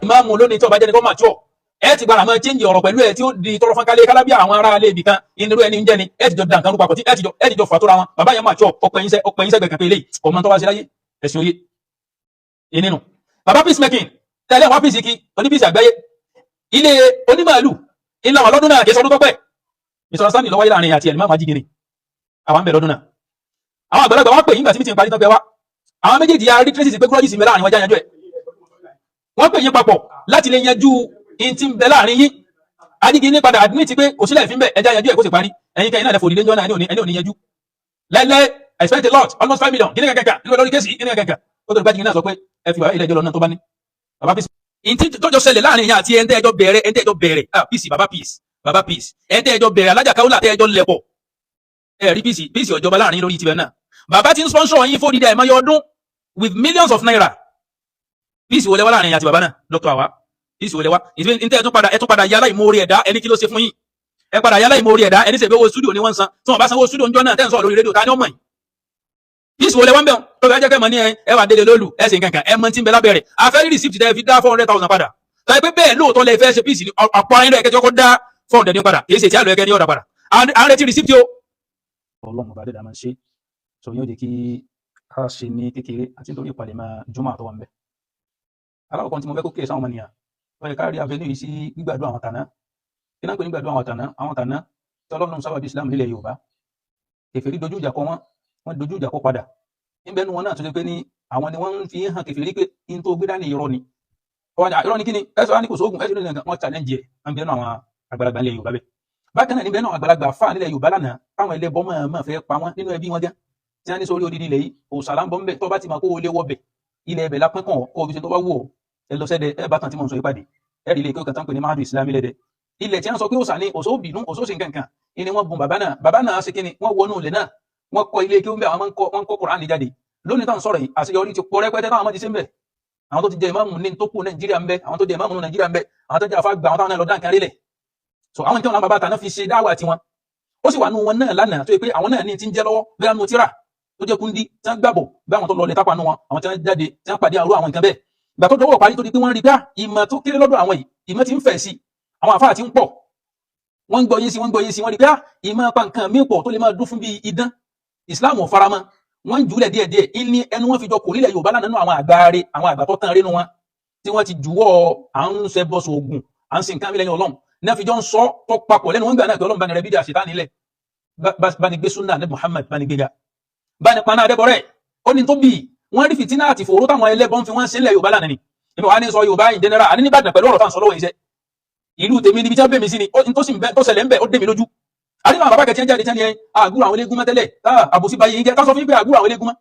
ìmáàmù lónìí tí ọba jẹ́ni kó máa tíọ̀ ẹ ti gbára mọ́ change ọ̀rọ̀ pẹ̀lú ẹ tí ó di tọrọ fún kálé kálábíà àwọn ará alẹ́ ibì kan inú ẹni ń jẹ́ni ẹ ti jọ dàn kan rúpapọ̀ tí ẹ ti jọ fàtóra wọn bàbá yẹn máa tíọ̀ ọpẹ̀yìn sẹ́gbẹ̀ kan pé eléyìí ọmọ tó wá sí láyé ẹ̀sìn oyé ìnínú bàbá peacemaking tẹ́lẹ̀ wá peace kí oní peace àgbáyé ilé onímàálù ilé àwọn lọ́dún náà kì í sọdún tọ́pẹ́ ìsọ̀rọ̀ sáà ní lọ́wọ́ láàrin àti ẹ̀lìmọ́ àjígiri àwọn bẹ̀rẹ̀ lọ́dún náà àwọn àgbàlagbà wọn pè yín gbà tí mi ti ń parí tán pé wá àwọn méjèèjì ya rí tracy pé grudges ń bẹ láàrin wọn já yanjú ẹ̀ wọ́n pè yín papọ̀ láti lè yanjú in ti ń bẹ láàrin yín àjígiri ní padà admit pé kò sílẹ̀ ìfín bẹ̀ ẹja yanjú ẹ̀ kó sì parí ẹ̀yin kẹ́yìn náà lẹ́fọ̀ òdìdé jọ́nà ẹni ò ní yanjú lẹ́lẹ́ I spent a lot almost 5 million kí ní kẹ̀kẹ́ nínú lórí kéèsì kí ní kẹ̀kẹ́ ó tó lè gbájú náà sọ pé ẹ fi bàbá ilé ẹjọ́ lọ náà tó bá ní bàbá peace ìntí tọ́jọ́ ṣẹlẹ̀ láàrin yín àti ẹ̀ńtẹ́ ẹjọ́ bẹ̀rẹ̀ peace bàbá peace ẹ̀ńtẹ́ ẹjọ́ bẹ̀rẹ̀ alájà káwọ́lá tẹ́ ẹjọ́ lẹ̀pọ̀ ẹ̀rí peace ọjọba láàrin lórí tibẹ̀ náà bàbá tí ń sponsor yín fódìdí ẹ̀mọ́yọ ọdún with millions of naira peace wọlé wá láàrin àti bàbá náà dr awa peace wọlé wá ìntẹ́ ẹ̀tún padà yálà ìmórí ẹ̀dá ẹni kí ló ṣe fún yín ẹ padà yálà ìmórí ẹ̀dá ẹni ṣègbè owó studio ní wọ́n san tí wọ́n bá sanwó studio ńjọ́ náà tẹ́ ń sọ lórí rédíò ta ni ọmọ yìí peace wọlé wá ń bẹ̀ tó fẹ́ jẹ́ kẹ́ mọ̀ ní ẹ wà délé lólu ẹ sì kankan ẹ mọ tí ń bẹ lábẹ́rẹ̀ afẹ́rí receipt tẹ́ fi dá 400,000 padà tọ́ ẹ pé bẹ́ẹ̀ lóòótọ́ lẹ fẹ́ ṣe peace ní ọ̀pọ̀ ayé lẹ́ẹ̀kẹ́ tí wọ́n kọ́ dá 400 ní padà kì í ṣe tí a lọ ẹ̀kẹ́ ní ọ̀dà padà à ń retí receipt o. ọlọ́run ọba dẹ́dà máa ń ṣe sọ yóò jẹ́ kí a ṣe ní kékeré àti nítorí ìpàdé máa jùmọ̀ àtọwọ́ ń bẹ̀. alákọ̀ọ́kọ́ tí mo fẹ́ kó kéè sáwọn ọmọnìyàn wọ́n yẹ káàrí avenue yìí sí gbígbàdúrà àwọn tàná kí náà ń pè ní gbàdúrà àwọn tàná tí ọlọ́run sábàbí Islam nílẹ̀ Yorùbá kèfèrí dojú ìjà kọ wọ́n dojú ìjà kọ padà níbẹ̀ nu wọn náà tó ṣe pé ní àwọn ni wọ́n fi hàn kèfèrí pé in tó gbé dání irọ́ ni irọ́ ni kí ni ẹ̀sọ́ wá ní kò sóògùn ẹ̀sọ́ ní wọ́n challenge ẹ̀ wọ́n bẹ̀rẹ̀ àwọn àgbàlagbà nílẹ̀ Yorùbá bẹ́ẹ̀ bákan náà níbẹ̀ náà àgbàlagbà fà nílẹ̀ Yorùbá lánàá táwọn ẹlẹ́bọ máa fẹ́ pa wọ́n nínú ẹbí wọn gán tí wọ́n ní sórí odidi ilẹ̀ yìí òòsàlà ń bọ́ ńbẹ̀ tó bá ti máa kó o lé wọ́bẹ̀ ilẹ̀ ẹbẹ̀ lápẹ́ kàn kó o fi ṣe tó bá wù ọ́ ẹ lọ sẹ́dẹ̀ ẹ bá tàn tí mo ń sọ ìpàdé ẹ rí ilé ìkẹ́kọ̀ọ́ kan pè ní mahadu Islami lẹ́dẹ̀ ilẹ̀ tí wọ́n sọ pé òòsà ni òòsà òbínú òòsà òsì nǹkan ni wọ́n bùn bàbá náà ṣe kí ni wọ́n wọnú ilẹ̀ náà wọ́n kọ́ ilé kí ó ń bẹ àwọn wọ́n kọ́ Kùránì jáde lónìí táwọn sọ̀rọ̀ yìí àṣeyọrí ti pọ̀ rẹpẹtẹ táwọn ọmọ ti ṣe ń bẹ àwọn tó ti jẹ ìmáàmù ní tó kù Nàìjíríà ń bẹ àwọn tó jẹ ìmáàmù ní Nàìjíríà ń bẹ àwọn tó jẹ àfa gbà àwọn táwọn náà lọ dáǹkan rélẹ̀ so àwọn ìtàn bàbá àtàná fi ṣe dáwà tiwọn ó sì wà nù wọn náà lánàá tó yẹ pé àwọn náà ní ti ń jẹ lọ́wọ́ bẹ́ẹ̀ nù tíra tó jẹ́ kúndí tí wọ́n gbàbọ̀ bí àwọn tó lọ lè tápà nù wọn àwọn tí wọ́n jáde tí wọ́n pàdé àrú àwọn nǹkan bẹ́ẹ̀ ìgbà tó dọwọ́ parí tó di pé wọ́n rí pé ìmọ̀ tó kéré lọ́dọ̀ àwọn yìí ìmọ̀ ti ń fẹ̀ sí àwọn àfáà ti ń pọ̀ wọ́n gbọ́ yé sí wọ́n rí pé ìmọ̀ pa nǹkan míì pọ̀ tó lè máa dún fún bí idán Islam ò faramọ́ wọ́n jùlẹ̀ díẹ̀díẹ̀ ilé ẹnu wọn fi jọ kò nílẹ̀ Yorùbá lánàá nínú àwọn àgbáre àwọn àgbà tó tán rénu wọn tí wọ́n ti juwọ́ à ń ṣe bọ́ sóògùn à ń sin nǹkan mílẹ̀ Ọlọ́run náà fi jọ ń sọ tó papọ̀ lẹ́nu wọn gbà náà pé Ọlọ́run bá ní rẹ bídí àṣetá nílẹ̀ bá ní gbé súnà ní Muhammad bá ní gbéga bá ní paná adébọ̀rẹ́ ó ní tó bì wọ́n rí fìtínà àti fòró táwọn ẹlẹ́bọn fi wọ́n sílẹ̀ Yorùbá lánàá ni ìmọ̀ wa ní sọ Yorùbá in general àní níbàdàn pẹ̀lú ọ̀rọ̀ tá à ń sọ lọ́wọ́ iṣẹ́ ìlú tèmi níbi tí wọ́n bẹ̀ mí sí ni tó ṣẹlẹ̀ ń bẹ̀ ó dé mi lójú àdínà bàbá kẹtì jáde tẹ́ni ẹ àgúrò àwọn eléégún mọ́ tẹ́lẹ̀ àbòsí báyìí yín jẹ́ ká sọ fún yín pé àgúrò àwọn eléégún mọ́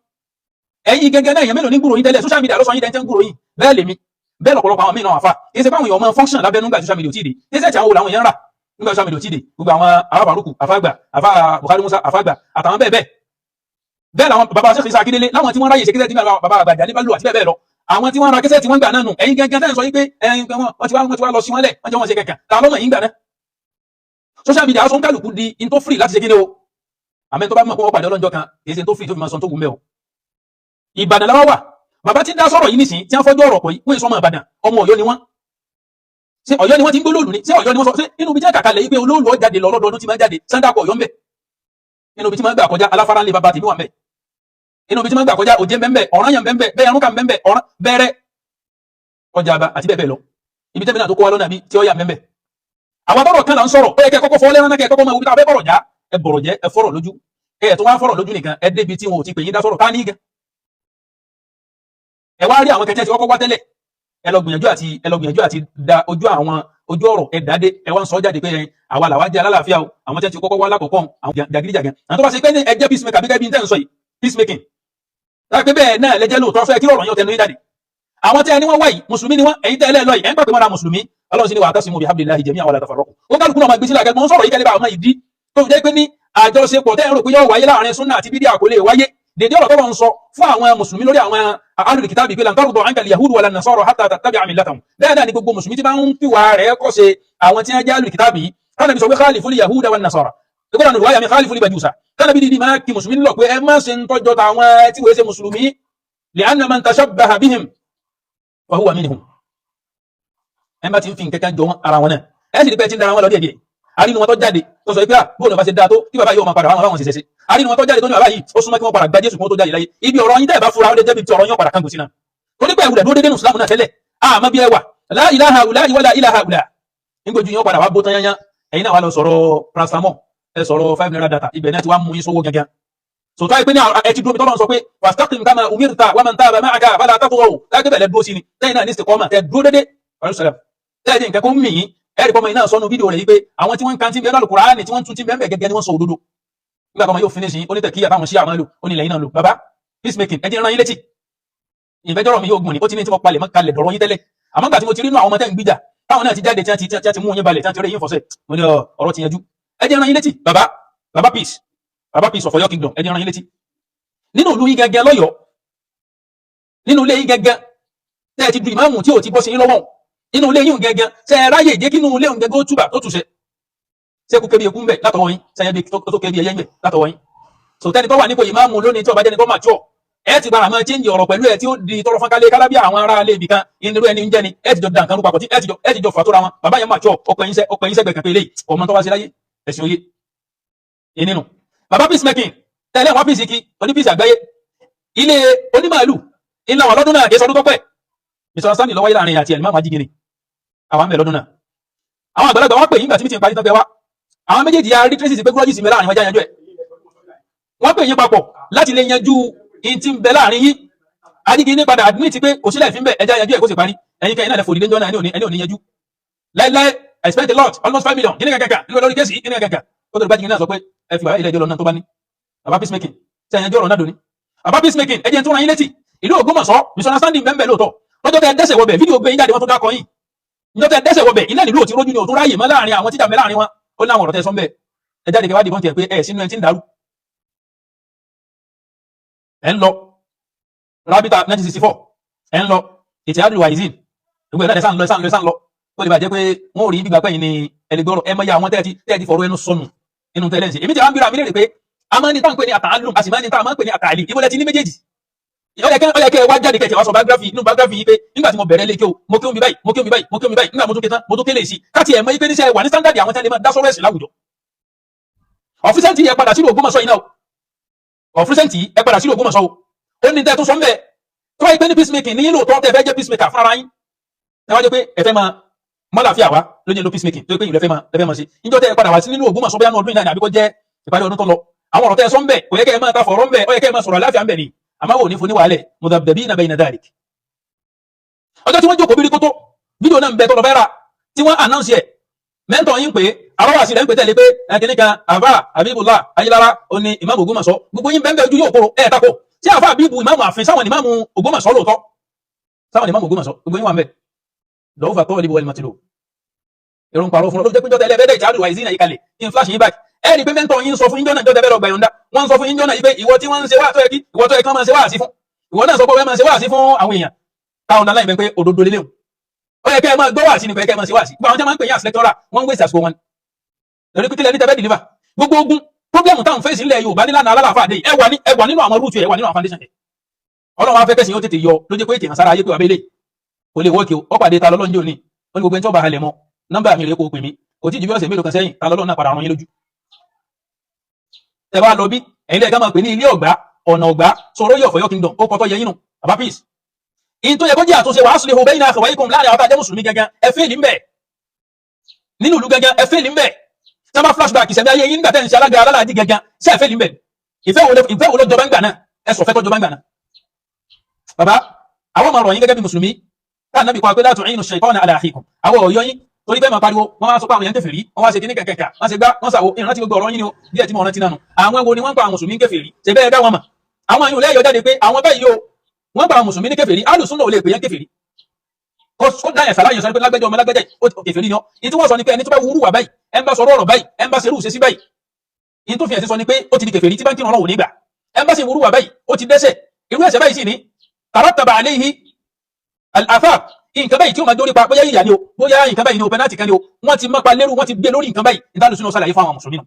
ẹ̀yin gẹ́gẹ́ náà èèyàn mélòó ní gbúrò yín tẹ́lẹ̀ social media ló sọ yín dẹ́ntẹ́ ń gbúrò yín bẹ́ẹ̀ lèmi bẹ́ẹ̀ lọ́pọ̀lọpọ̀ àwọn mìíràn àfa kì í ṣe pé àwọn èèyàn máa function lábẹ́ nígbà social media ò tí ì dé kì í ṣe tí àwọn olàwọn èèyàn rà nígbà social media ò tí ì dé gbogbo àwọn arábàrúkù àfàgbà àfà Buhari Musa àfàgbà àtàwọn bẹ́ẹ̀ làwọn bàbá Sheikh Isa Akindele láwọn tí wọ́n ráyè ṣe kíṣẹ́ tí bàbá àgbàjà ní bá lò àti bẹ́ẹ̀ bẹ́ẹ̀ lọ àwọn tí wọ́n ra kíṣẹ́ tí wọ́n gbà náà nù ẹ̀yin gẹ́gẹ́ tẹ́ ń sọ yí pé wọ́n ti wá lọ sí wọn lẹ̀ wọ́n jẹ́ wọn ṣe kẹ̀kẹ́ ta lọ́mọ yìí gbà náà social media aṣọ ń kálukú di in tó free láti ṣe kíni o àmẹ́ tó bá mọ̀ pé wọ́n pàdé ọlọ́njọ́ kan kì í ṣe tó free tó fi máa sọ tó wù mẹ́ o Ìbàdàn làwọn wà bàbá tí ń dá sọ̀rọ̀ yìí nìsín tí wọ́n fọ́jọ́ ọ̀rọ̀ pọ̀ yìí wọ́n èso ọmọ Ìbàdàn ọmọ Ọ̀yọ́ ni wọ́n ṣé Ọ̀yọ́ ni wọ́n ti ń gbólóòlù ni ṣé Ọ̀yọ́ ni wọ́n sọ ṣé inú ibi tí kàkàlẹ̀ yìí pé olóòlù ó jáde lọ lọ́dọọdún tí máa jáde sandapọ̀ Ọ̀yọ́ ń bẹ̀ inú ibi tí máa gbà kọjá aláfárá ńlẹ̀ bàbá tèmi wà ń bẹ̀ inú ibi tí máa gbà kọjá òjé mbẹ́mbẹ́ ọ̀ranyàn mbẹ́mbẹ́ bẹ́ẹ̀ ẹrúnkà mbẹ́mbẹ́ ọ̀rán bẹ́ẹ̀rẹ́ ọjà àbá àti bẹ́ẹ̀ bẹ́ẹ̀ lọ ibi tẹ́mi náà tó kó wa lọ́nà bí tí ó yà mbẹ́mbẹ́ àwọn bọ́rọ̀ kan là ń sọ̀rọ̀ ó yẹ kẹ́ kọ́kọ́ fọ́ lẹ́rán kẹ́ kọ́kọ́ máa wí tá a fẹ́ bọ̀rọ̀ já ẹ bọ̀rọ̀ jẹ́ ẹ fọ̀rọ̀ lójú ẹ tó wá fọ̀rọ̀ lójú nìkan ẹ débi tí wọn ò ti pè yín dá sọ̀rọ̀ ká ní gan ẹ wá rí àwọn kẹtẹ tí kọ́kọ́ wá tẹ́lẹ̀ ẹ lọ gbìyànjú àti da ojú ọ̀rọ̀ ẹ dáadé ẹ wá ń sọ jáde pé àwa làwa jẹ́ alálàáfíà o àwọn tẹ́ ti kọ́kọ́ wá lákọ̀ọ́kọ́ àwọn jàgídíjàgan àwọn tó bá ṣe pé ní ẹ jẹ́ peacemaker bí kẹ́bí ń tẹ́ ń sọ yìí peacemaking láti pé bẹ́ẹ̀ náà lẹ́jẹ́ lóòótọ́ fẹ́ kí ọ̀rọ̀ yóò tẹnu yín jáde àwọn tẹ́ ẹni wọ́n wáyìí mùsùlùmí ni wọ́n ẹ̀yin tẹ́ ẹlẹ́ lọ yìí ẹ̀ ń pàpẹ́ mọ́ra mùsùlùmí Ọlọ́run sì ni wa'tasimu bihablillahi jami'an wa la tafarraqu ó kálukú náà máa gbé sílẹ̀ àgẹ́gbọ́n sọ̀rọ̀ yìí kẹ́lẹ́ bá àwọn ìdí tó fi jẹ́ pé ní àjọṣepọ̀ tẹ́ ẹ̀ rò pé yóò wáyé láàrin súnà àti bídíà kò lè wáyé dèdè ọ̀rọ̀ tọ́lọ́ ń sọ fún àwọn mùsùlùmí lórí àwọn ahlul kitabi pé lan tarda anka al-yahudu wala an-nasara hatta tattabi'a millatahum bẹ́ẹ̀ náà ni gbogbo mùsùlùmí tí bá ń fìwà rẹ̀ kọ́ ṣe àwọn tí wọ́n jẹ́ ahlul kitabi kánàbí sọ pé khaliful yahuda wan nasara ìgbọ́dọ̀ nùwáyà mi khaliful bajusa kánàbí dìdí máa kí mùsùlùmí lọ pé ẹ má ṣe ń tọ́jọ́ tàwọn tí wọ́n ṣe mùsùlùmí li'anna man tashabbaha bihim wa huwa minhum ẹ bá ti ń fi nǹkan jọ wọn ara wọn náà ẹ sì rí pé ẹ ti ń dara wọn lọ díẹ̀ díẹ̀ àrínú wọn tó jáde tó sọ pé bóòlù bá ṣe dáa tó tí bàbá yìí ó máa padà wọn báwọn ṣe ṣe àrínú wọn tó jáde tó ní bàbá yìí ó súnmọ́ kí wọ́n padà gba Jésù kí wọ́n tó jáde láyé ibi ọ̀rọ̀ yín tẹ́ ẹ bá fura ó lè jẹ́bi tí ọ̀rọ̀ yín padà kángun sí náà torí pé ìwúlẹ̀ dúró dédé nù Ìsìlámù náà tẹ́lẹ̀ àmọ́ bí ẹ wà la ilaha illa wala ilaha illa nígbòjú yín ó padà wá bó tán yányán ẹ̀yin náà wá lọ sọ̀rọ̀ paracetamol ẹ sọ̀rọ̀ 5 naira data ibẹ̀ náà ti wá mú yín sówó gangan sòtọ́ ẹ pé ní ẹ ti dúró mi tọ́lọ́ sọ pé wastaqim kama umirta wa man taba ma'aka fala tatghaw lágbèbẹ̀ lẹ dúró sí ni lẹ́yìn náà ní istiqama tẹ dúró dédé tẹ́ẹ̀dì nǹkan kó ń mì yín ẹ̀rì pọ́mọ iná sọ́nu fídíò rẹ̀ yìí pé àwọn tí wọ́n ń kan tí ń bẹ lọ́lù Kùránì tí wọ́n tún ti bẹ́ẹ̀ gẹ́gẹ́ ni wọ́n sọ òdodo nígbà kan yóò finish yín onítẹ̀kíyà táwọn ṣí àwọn lò ó ní ilẹ̀ yín náà lò bàbá peacemaking ẹ ti rán yín létí ìfẹ́jọ́rọ̀ mi yóò gùn ní ó ti ní tí mo palẹ̀ mọ́ kalẹ̀ dọ̀rọ̀ yín tẹ́lẹ̀ àmọ́ gbà tí mo ti rí inú àwọn ọmọ tẹ́ ń gbìjà táwọn náà ti jáde tí wọ́n ti mú yín balẹ̀ tí wọ́n ti rí yín fọ̀sẹ̀ mo ní ọ̀rọ̀ ti yanjú ẹ ti rán yín létí bàbá peace of Ọ̀yọ́ kingdom ẹ ti rán yín létí nínú ìlú yín gẹ́gẹ́ lọ́yọ̀ọ́ nínú ilé yín gẹ́gẹ́ tẹ́ ẹ ti du ìmáàmù tí ò ti bọ́ sí yín lọ́wọ́ inú ilé yín gẹ́gẹ́ ṣe ráyè jẹ́ kí inú ilé gẹ́gẹ́ ó túbà tó túṣẹ́ ṣé kú kébi ekú ń bẹ̀ látọwọ́ yín ṣẹ́yẹ́ bí tó kébi ẹyẹ ń bẹ̀ látọwọ́ yín so tẹ́ni tó wà nípò ìmáàmù lónìí tí ó bá jẹ́ni tó máa tíọ̀ ẹ ti gbára máa change ọ̀rọ̀ pẹ̀lú ẹ tí ó di tọrọ fún kálé kálábí àwọn ará alẹ́ ibì kan inú ẹni ń jẹ́ ni ẹ ti jọ da nǹkan rú papọ̀ tí ẹ ti jọ fàtóra wọn bàbá yẹn máa tíọ̀ ọpẹ yín sẹ́gbẹ̀ kan pé eléyìí ọmọ tó wá sí láyé ẹ̀sìn òye ìnínú bàbá peacemaking tẹ́lẹ̀ wọn píìsì kí oní píìsì àgbáyé ilé onímàálù ńlá wọn lọ́dún náà kì í sọdún tó pẹ́ misunderstanding lọ́wọ́ láàrin àti ẹ̀lìmọ́ àjígiri àwọn àmì lọ́dún náà àwọn àgbàlagbà wọn pè yín gbà tí mi ti parí tán pé wá àwọn méjèèjì ya rí tracy pé gúrọ́jì sí mi láàrin wọn já yanjú ẹ̀ wọ́n pè yín papọ̀ láti lè yanjú in ti ń bẹ láàrin yín àjígiri ní padà admit pé kò sílẹ̀ fi ń bẹ̀ ẹja yanjú ẹ̀ kó sì parí ẹ̀yin kẹ́yìn náà lè fòdì lẹ́jọ́ náà ẹni ò ní yanjú láíláí I spent a lot almost 5 million kíní kankan lórí kéèsì kíní kankan ó tó lè bá jìngì náà sọ pé ẹ fi bàbá ilé ẹjọ́ lọ náà tó bá ní bàbá peacemaking ṣe ẹ̀yẹn jọ́rọ̀ náà dòní bàbá peacemaking ẹjẹ́ tó ra yín létí ìlú Ògbómọ̀ṣọ́ misunderstanding bẹ́ẹ̀ lóòótọ́ lọ́jọ́ tẹ dẹ́sẹ̀ wọbẹ̀ fídíò gbé yín jáde wọn tó dákọ yín lọ́jọ́ tẹ dẹ́sẹ̀ wọbẹ̀ iná nílùú òtí rójú ni òtún ráyè mọ́ láàrin àwọn tíjà mẹ́ láàrin wọn ó láwọn ọ̀rọ̀ tẹ sọ́ńbẹ̀ ẹ jáde kẹwàá dìbọn tiẹ̀ pé ẹ sínú ẹ ti ń darú ẹ ń lọ rábítà 1964 ẹ ń lọ ètò àdúrà ìzìn gbogbo ẹ̀dá ẹ̀sán lọ ó lè bàjẹ́ pé wọ́n ò rí gbígbà pẹ́yìn ní ẹlẹgbọ́rọ̀ ẹ mọ́yá àwọn tẹ́ẹ̀tì fọ̀rọ̀ ẹnu sọnù nínú tẹ́lẹ̀nsì èmi tí a ń bíra mi lè rí pé a máa ní tá ń pè ní àtàlùm a sì máa ní tá a máa ń pè ní àtàlì ìbọlẹ̀ ti ní méjèèjì ó yẹ kẹ́ wá jáde kẹ́kẹ́ wá sọ nínú biography yìí pé nígbà tí mo bẹ̀rẹ̀ lé kí o mo kí omi báyìí nígbà mo tún kétan mo tún kélé sí káàtì ẹ̀ mọ́ ipé níṣẹ́ wà ní standard àwọn tẹ́lẹ̀ máa dá sọ́rọ̀ ẹ̀sìn láwùjọ ọ̀fíṣẹ́ntì yẹ padà sílùú Ògbómọ̀ṣọ́ yìí náà ọ̀fíṣẹ́ntì ẹ padà sílùú Ògbómọ̀ṣọ́ ó ní tẹ́ tó sọ ń bẹ̀ tó wáyé pé ní peacemaking ní lóòótọ́ tẹ́ fẹ́ jẹ́ peacemaker fúnra yín ẹ wá jẹ́ pé ẹ fẹ́ máa mọ́láfíà wá ló ní lo peacemaking tó pé ìlú lẹ́fẹ́ máa ṣe níjọ́ tẹ́ ẹ padà wá sí nínú Ògbómọ̀ṣọ́ bóyá ọdún ìnáni àbíkọ́ jẹ́ ìparí ọdún tó lọ àwọn ọ̀rọ̀ tẹ́ ẹ sọ ń bẹ̀ kò yẹ kẹ́ ẹ máa ta fọ̀rọ̀ ń bẹ̀ ó yẹ kẹ́ ẹ máa sọ̀rọ̀ àláfíà ń bẹ̀ ni àmọ́ wò ní fún níwàálẹ̀ mudabdabina bayna dhalik ọjọ́ tí wọ́n jókòó bí kótó fídíò náà ń bẹ tọ́lọ fẹ́ra tí wọ́n announce ẹ̀ mẹ́ntọ̀ yín pé àrọ́wà sí rẹ̀ ń pè tẹ́lẹ̀ pé ẹ̀kìní kan àbá Habibullah Ayílára ó ní ìmáàmù Ògbómọ̀ṣọ́ gbogbo yín bẹ́ẹ̀ ojú yóò kóró ẹ̀ tako tí àfá àbíbù ìmáàmù àfin sáwọn ìmáàmù Ògbómọ̀ṣọ́ lóòótọ́ sáwọn ìmáàmù Ògbómọ̀ṣọ́ gbogbo yín wà ń bẹ̀ lọ́wọ́ fà tọ́wọ́ wal matlu èrò ń parọ́ fún ọlọ́jọ́ pínjọ́ tẹ́lẹ̀ bẹ́ẹ̀ ìtàdù àìsí náà ìkalẹ̀ in flash yín báyìí ẹ̀rí pé mẹ́ntọ̀ yín sọ fún yín jọ́nà jọ́ tẹ́bẹ̀rẹ̀ ọgbà yọ̀ǹda wọ́n sọ fún yín jọ́nà yìí pé ìwọ tí wọ́n ń ṣe wá tó yẹ kí ìwọ tó yẹ kán máa ṣe wá sí fún ìwọ náà sọ pé wọ́n máa ṣe wá sí fún àwọn èèyàn táwọn náà láì pé òdodo lélẹ́hùn ó yẹ kẹ́ ẹ máa gbọ́ wá sí ni pé kẹ́ ẹ máa ṣe wá sí gbogbo àwọn tí wọ́n máa ń pè yín àṣìlẹ́tọ́ra wọ́n ń wé ìsàsùkò wọn lórí pé kílẹ̀ ní tẹ́fẹ́ deliver gbogbo ogun pọ́blẹ́mù táwọn fèsì ilẹ̀ Yorùbá nílànà alálàáfà dé ẹ wà nínú àwọn rúùtù ẹ wà nínú àwọn foundation ẹ Ọlọ́run á fẹ́ kẹ́sìn yóò tètè yọ ló jẹ́ pé ètè hàn sára ayé pé wàbẹ́lẹ̀ kò lè wọ́ọ̀kì ó pàdé ta lọ́lọ́njẹ́ òní ó ní gbogbo ẹni tí ó bá halẹ̀ mọ́ nọ́mbà mi rẹ̀ kó pè mí kò tí ju bí ọ̀sẹ̀ mélòó kan sẹ́yìn ta lọ́lọ́run náà padà rán yín lójú ẹ wá lọ bí ẹ̀yin lẹ́ẹ̀ká máa pè ní ilé ọ̀gbá ọ̀nà ọ̀gbá sọ̀rọ̀ yọ̀ fọ̀yọ́ kingdom ó kọ́tọ́ yẹ yín nù bàbá peace in tó yẹ kó jẹ́ àtúnṣe wàá sùlẹ̀ hùbẹ́ iná àkàwà ikùn láàrin àwọn tàjẹ́ mùsùlùmí gangan ẹ fẹ́ẹ̀lì ń bẹ̀ nínú ìlú gangan ẹ fẹ́ẹ̀lì ń bẹ̀ tí wọ́n bá flashback ìṣẹ̀mí ayé yín nígbà tẹ́ ń ṣe alága alálàájì gangan ṣe ẹ fẹ́ẹ̀lì ń bẹ̀ ìfẹ́ wo ló jọba ń gbà náà ẹ sọ fẹ́ tó jọba ń gbà náà bàbá àwọn ọmọ ọ̀rọ̀ yín gẹ́gẹ́ bí mùsùlùmí táà nábì kọ́ pé la tu'inu shaytana ala akhikum àwọn ọ̀yọ́ yín torí bẹ́ẹ̀ máa pariwo wọ́n wá sọ pé àwọn èèyàn kèfèrí wọ́n wá ṣe kíní kẹ̀kẹ̀kẹ̀ wọ́n ṣe gbá wọ́n sàwò ìrántí gbogbo ọ̀rọ̀ yín ni ó díẹ̀ tí mo rántí nánu àwọn ẹwo ni wọ́n pa àwọn mùsùlùmí kèfèrí ṣe bẹ́ẹ̀ dá wọn mọ̀ àwọn àyùn lẹ́yọ̀ jáde pé àwọn báyìí o wọ́n pa àwọn mùsùlùmí ní kèfèrí alùsùnà ò lè pè yẹn kèfèrí kó dáyẹ̀ sàlàyé sọ pé lágbẹ́jọ́ ọmọ lágbẹ́jẹ́ ó kèfèrí ni ọ́ ní tí wọ́n sọ ni pé ẹni tó bá wúrú wà báyìí ẹ ń bá sọ̀rọ̀ ọ̀rọ̀ báyìí ẹ ń bá ṣerú ṣe sí báyìí ní tó fi ẹ̀sìn sọ ni pé ó ti di kèfèrí tí bá ń kírun ọlọ́wọ́ nígbà ẹ ń bá ṣe wúrú wà báyìí ó ti dẹ́ṣẹ̀ irú ẹ̀ṣẹ̀ báyìí sì ní tarattaba alayhi al-athar nǹkan báyìí tí ó máa dórí pa bóyá ìyà ni o bóyá nǹkan báyìí ni o penalty kan ni o wọ́n ti máa pa lérú wọ́n ti gbé lórí nǹkan báyìí ìdálùsùn náà ṣàlàyé fún àwọn mùsùlùmí nù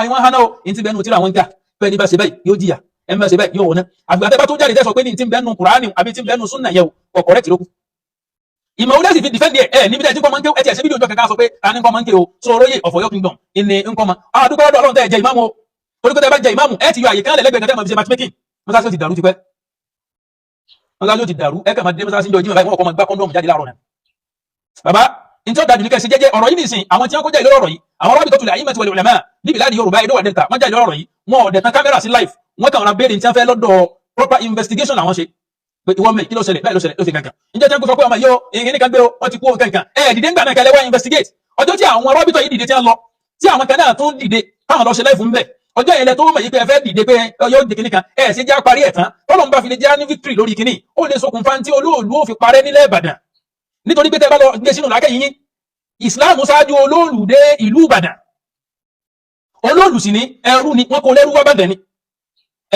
àwọn hánà o ní ti bẹnu tí àwọn ń jà pé ní bá ṣe báyìí yóò jìyà ẹ bá ṣe báyìí yóò wọná àgbàtẹ́ bá tó jáde tẹ́sọ pé ní ti bẹnu Kùránì àbí ti bẹnu súnà yẹ o correct lókù ìmọ̀ wọlé sì fi defend ẹ̀ níbi tẹ́ tí kọ́ máa ń ké ẹ̀ tí ẹ̀ ṣe fídíò ọjọ́ kankan sọ pé ta ni kọ́ máa ń ké o sọ oróyè of Ọ̀yọ́ kingdom ìní nǹkan mọ́ àdúgbò lọ́dọ̀ Ọlọ́run tẹ́ ẹ jẹ ìmáàmù o torí pé tẹ́ bá jẹ ìmáàmù ẹ ti yọ àyè kan lẹ́gbẹ̀ẹ́ kan tẹ́ máa fi ṣe matchmaking mọ́sáàsì ti dàrú ti pẹ́ mọ́sáàsì ti dàrú ẹ kàn máa dé mọ́sáàsì jọ jímọ̀ báyìí wọ́n kọ́ máa gbá kọ́ndọ̀mù jáde láàárọ̀ náà bàbá ntí ó dájú ní kẹsì jẹ́jẹ́ ọ̀rọ̀ yìí nìsín àwọn tí wọ́n kó jẹ́ ìlú ọ̀rọ̀ yìí àwọn rọ́bì tó tulẹ̀ àyímọ̀ tí wọlé wọlé máa níbi láti Yorùbá Edo wà Delta wọ́n jẹ́ ìlú ọ̀rọ̀ yìí wọn ò dẹ̀ tán kámẹ́rà sí live wọ́n kàn wọn béèrè ní tí wọ́n fẹ́ lọ́dọ̀ proper investigation làwọn ṣe pé ìwọ́n mẹ́ kí ló ṣẹlẹ̀ báyìí ló ṣẹlẹ̀ ló ṣe kankan ǹjẹ́ tí wọ́n sọ pé ọmọ yìí ó èyí nìkan gbé o wọ́n ti kú ohun kankan dìde ńgbà náà kẹlẹ́ wá investigate ọjọ́ tí àwọn rọ́bì tó yìí dìde tí wọ́n lọ tí àwọn kan náà tún dìde káwọn lọ ṣe live ń bẹ̀ ọjọ́ yẹn lẹ tó mọ̀ yìí pé ẹ fẹ́ dìde pé yóò di kinní kan ṣe já parí ẹ̀ tán tọ́lọ́mù bá fi lè já ní victory lórí kinní ó lè ṣokùnfà tí olóòlù ó fi parẹ́ nílẹ̀ Ìbàdàn nítorí pé tẹ́ bá lọ gbé sínú làákẹ́ yín Ìsìláàmù ṣáájú olóòlù dé ìlú Ìbàdàn olóòlù sì ní ẹrú ni wọ́n kó lẹ́rú wá bàdàn ni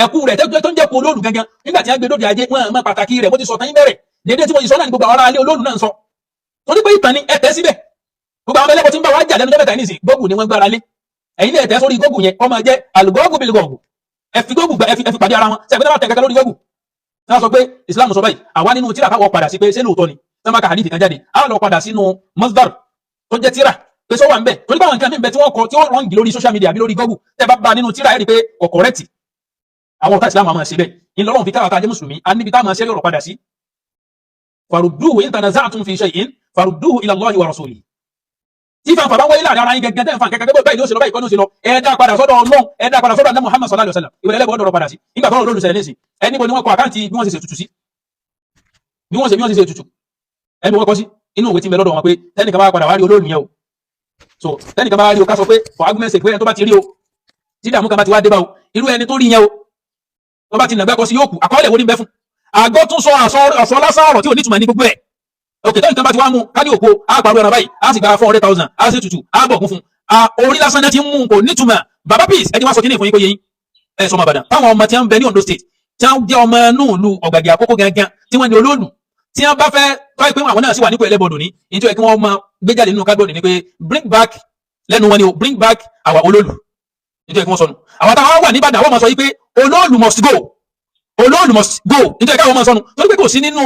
ẹ̀kú rẹ̀ tó ń jẹ́ kó olóòlù gangan nígbà tí wọ́n gbé dóde ajé wọn àmọ́ pàtàkì rẹ̀ mo ti sọ tán yín bẹ̀rẹ̀ dédé tí mo ti sọ náà ní gbogbo àwọn ará ilé olóòlù náà ń sọ torí pé ìtàn ni ẹ tẹ́ síbẹ̀ gbogbo àwọn ẹlẹ́kọ̀ọ́ tí ń bá wá jà lẹ́nu jẹ́mẹ̀ta nísìn gógù ni wọ́n gbára lé ẹ̀yin lè tẹ́ sórí gógù yẹn ọmọ jẹ́ àlùgọ́gù bíi gógù ẹ fi gógù ẹ fi pàdé ara wọn sẹ́gbẹ́ náà tẹ̀ kẹ́kẹ́ lórí gógù náà sọ pé Islam sọ báyìí àwa nínú tíra káwọ́ padà sí pé ṣé lóòótọ́ ni sẹ́mbà ká hadith kan jáde á lọ padà sínú masdar tó jẹ́ tíra pé sọ wà ń bẹ̀ torí báwọn nǹkan mi ń bẹ tí wọ́n kọ tí ó rọ́ǹgì lórí social media àbí lórí gógù tẹ́ bá ba nínú tíra ẹ̀ rí pé kò kọ̀rẹ́tì àwọn ọ̀tá Islam àmọ́ ṣe bẹ́ẹ̀ ìlọ́run fi káwàá tá a jẹ́ mùsùlùmí a níbi táwọn ṣe lọ́rọ̀ padà sí farudduhu in tanaza'tum fi shay'in farudduhu ila Allahi wa rasulihi tí fanfà bá wáyé láàrin ara yín gẹ́gẹ́ tẹ́ ń fa kẹ́kẹ́ báyìí ló ṣe lọ báyìí kọ́ ló ṣe lọ ẹ̀ẹ́dá padà sọ́dọ̀ Ọlọ́run ẹ̀ẹ́dá padà sọ́dọ̀ Ànábì Muhammad sallallahu alaihi wasallam ìwé ẹlẹ́bọ̀ ọ̀dọ̀ padà sí nígbà tọ́rọ̀ lóòlù ṣẹlẹ̀ nísìn ẹni bo ni wọ́n kọ àkáǹtì bí wọ́n ṣe tutù sí bí wọ́n ṣe tutù ẹni wọ́n kọ sí inú òwe tí ń bẹ lọ́dọ̀ wọn pé tẹ́nìkan bá padà wá rí olóòlù yẹn o so tẹ́nìkan bá rí o ká sọ pé for argument sake pé ẹni tó bá ti rí o tí dààmú kan bá ti wá dé bá o irú ẹni tó rí yẹn o tó bá ti nàgbẹ́ kọ sí yóò kù àkọọ́lẹ̀ wo ní bẹ́ fún àgọ́ tún sọ àsọ lásán ọ̀rọ̀ tí ò nítumọ̀ ní gbogbo ẹ̀ òkè tó nǹkan bá ti wá mú kárí òkú àpàrọ̀ ẹ̀rọ báyìí á sì gba 400,000 á sì tutù á bọ̀gún fún orí lásán náà ti ń mú kò nítumọ̀ bàbá peace ẹni wá sọ kíní fún yín kó yé yín ẹ sọmọ Ìbàdàn táwọn ọmọ tí wọ́n ń bẹ ní Ondo state tí wọ́n jẹ́ ọmọ núùlù Ọ̀gbàgì Àkókò gangan tí wọ́n ní olóòlù tí wọ́n bá fẹ́ tọ́ ìpín àwọn náà sì wà nípò ẹlẹ́bọ̀dọ̀ ní nítorí kí wọ́n máa gbé jáde nínú kábọ̀dù ní pé bring back lẹ́nu wọn ni o bring back our olóòlù nítorí kí wọ́n sọnù àwọn táwọn wà ní Ìbàdàn wọ́n máa sọ yí pé olóòlù must go olóòlù must go nítorí káwọn máa sọnù torí pé kò sí nínú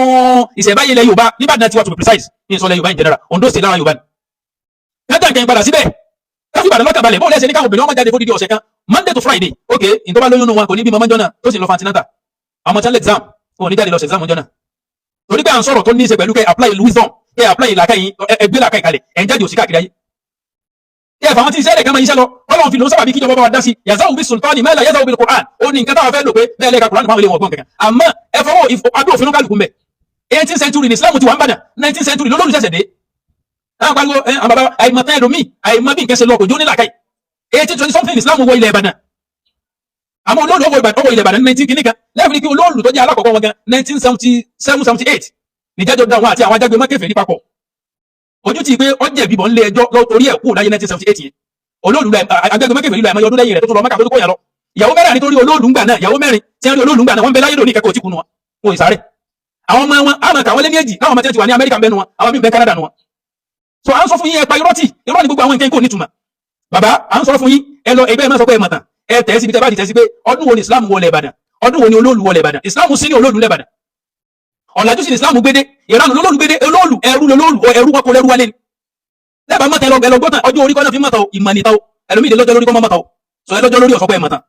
ìṣẹ̀báyé ilẹ̀ Yorùbá nígbàdàn tí wọ́n to be precise ní ìsọ̀lẹ̀ Yorùbá in general Ondo state lára Yorùbá ni. kẹ́tà kẹ́yìn padà síbẹ̀ káfí Ìbàdàn lọ́kàn balẹ̀ bọ́ọ̀lù ẹ̀sẹ̀ ní káwọn obìnrin wọn jáde fódìdí ọ̀sẹ̀ kan Monday to Friday ok ìtọ́ bá lóyún wọn kò ní bí mọ́mọ́jọ́ náà tó sì lọ fantinata àwọn tí wọ́n lé exam wọn ò ní jáde lọ sí exam ọjọ́ náà torí pé à ń sọ̀rọ̀ tó ní í ṣe pẹ̀lú kẹ́ apply wisdom kẹ́ apply làákàyè ẹgbẹ́ làákàyè kalẹ̀ ẹ̀ ń jáde òsì káàkiri ayé kẹ́ fàwọn tí iṣẹ́ rẹ̀ kan máa iṣẹ́ lọ Ọlọ́run fi lòún sábà bí kíjọba bá wa dá sí yazawu bí sultani mẹ́la yazawu bí Qur'an ó ní nǹkan táwọn fẹ́ lò pé bẹ́ẹ̀ lẹ́ka Qur'an fáwọn ilé wọn gbọ́n kankan àmọ́ ẹ fọwọ́ adó òfin kálukú mẹ́ 18th century ní Islam ti wà ń bàdàn 19th century lọ́lọ́run ṣẹ̀ṣẹ̀ dé àwọn pariwo àwọn bàbá àìmọ̀tán ẹlòmíì àìmọ̀ bí nǹkan ṣe lọ kò jó ní làákàyè 1820 something Islam wọ ilẹ̀ Ìbàdàn àmọ́ olóòlù ọwọ́ ilẹ̀ Ìbàdàn 19 kìíní kan lẹ́ẹ̀fì kí olóòlù tó jẹ́ alákọ̀ọ́kọ́ wọn gan 1977-78 níjẹ́jọ́ dá wọn àti àwọn ajágbé mọ́kẹ́fẹ́ ní papọ̀ ojú ti pé ó jẹ̀bi bọ̀ ń lé ẹjọ́ lórí ẹ̀ kú láyé 1978 yẹn olóòlù ajágbé mọ́kẹ́fẹ́ nílò àìmọye ọdún lẹ́yìn rẹ̀ tó tún lọ mọ́kà tó kó yàn lọ ìyàwó mẹ́rin nítorí olóòlù ńgbà náà ìyàwó mẹ́rin tí wọ́n rí olóòlù ńgbà náà wọ́n bẹ láyé lónìí kẹ́kọ̀ọ́ tí kunu wọn ìsáré àwọn ọmọ wọn àmọ́ kàwọn lé ní èjì láwọn ọmọ tí wọ́n ti wà ní Amẹ́ríkà bẹ́nu wọn àwọn míì bẹ Canada nu wọn so à ń sọ fún yín ẹ pa irọ́ ní gbogbo àwọn nǹkan kò nítumọ̀ bàbá à ń sọ fún yín ẹ lọ ẹgbẹ́ ẹ má sọ pé ẹ mọ̀tàn ẹ tẹ̀ síbi tẹ́ bá ti tẹ̀ sí pé ọdún wo ni Islam wọlé Ìbàdàn ọdún wo ni olóòlù wọlé Ìbàdàn Islam sí ní olóòlù lẹ́bàdàn ọ̀làjú sí ni Islam gbédé ìranù lólóòlù gbédé olóòlù ẹrú wọn kò lẹ́rú wálé ni lẹ́bàá mọ́tẹ́ lọ gbọ́tàn ọjọ́ orí kọ́ náà fi mọ́tà ìmọ̀ nìta ẹlòmíì lọ́jọ́ lórí kọ́ mọ́tà sọ ẹ lọ́jọ́ lórí ọ̀sọ́pọ̀ ẹ̀ mọ̀tàn